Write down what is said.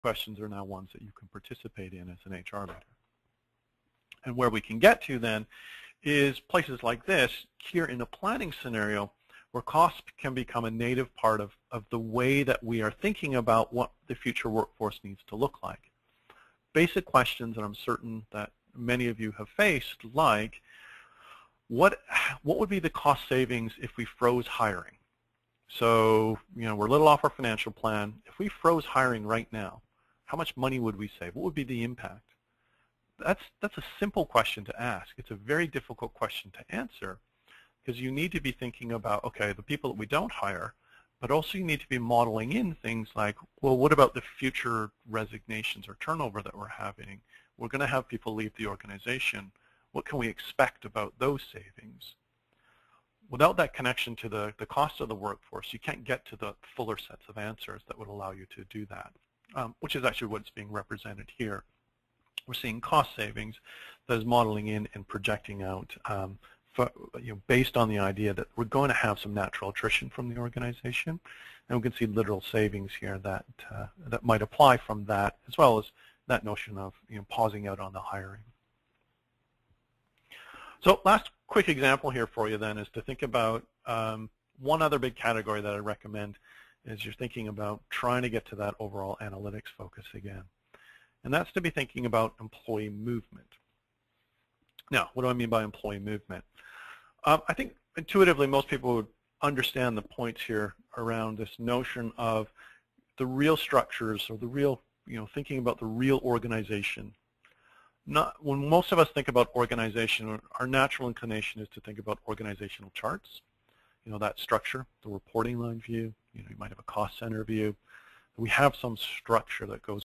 questions are now ones that you can participate in as an HR leader. And where we can get to then is places like this, here in a planning scenario, where cost can become a native part of the way that we are thinking about what the future workforce needs to look like. Basic questions that I'm certain that many of you have faced, like, what would be the cost savings if we froze hiring? So, we're a little off our financial plan. If we froze hiring right now, how much money would we save? What would be the impact? That's a simple question to ask. It's a very difficult question to answer, because you need to be thinking about, okay, the people that we don't hire, but also you need to be modeling in things like, well, what about the future resignations or turnover that we're having? We're going to have people leave the organization. What can we expect about those savings? Without that connection to the cost of the workforce, you can't get to the fuller sets of answers that would allow you to do that, which is actually what's being represented here. We're seeing cost savings that is modeling in and projecting out based on the idea that we're going to have some natural attrition from the organization, and we can see literal savings here that that might apply from that, as well as that notion of pausing out on the hiring. So last quick example here for you then is to think about one other big category that I recommend is you're thinking about trying to get to that overall analytics focus again. And that's to be thinking about employee movement. Now, what do I mean by employee movement? I think intuitively most people would understand the points here around this notion of the real structures, or the real, thinking about the real organization. When most of us think about organization, our natural inclination is to think about organizational charts. That structure, the reporting line view, you might have a cost center view. We have some structure that goes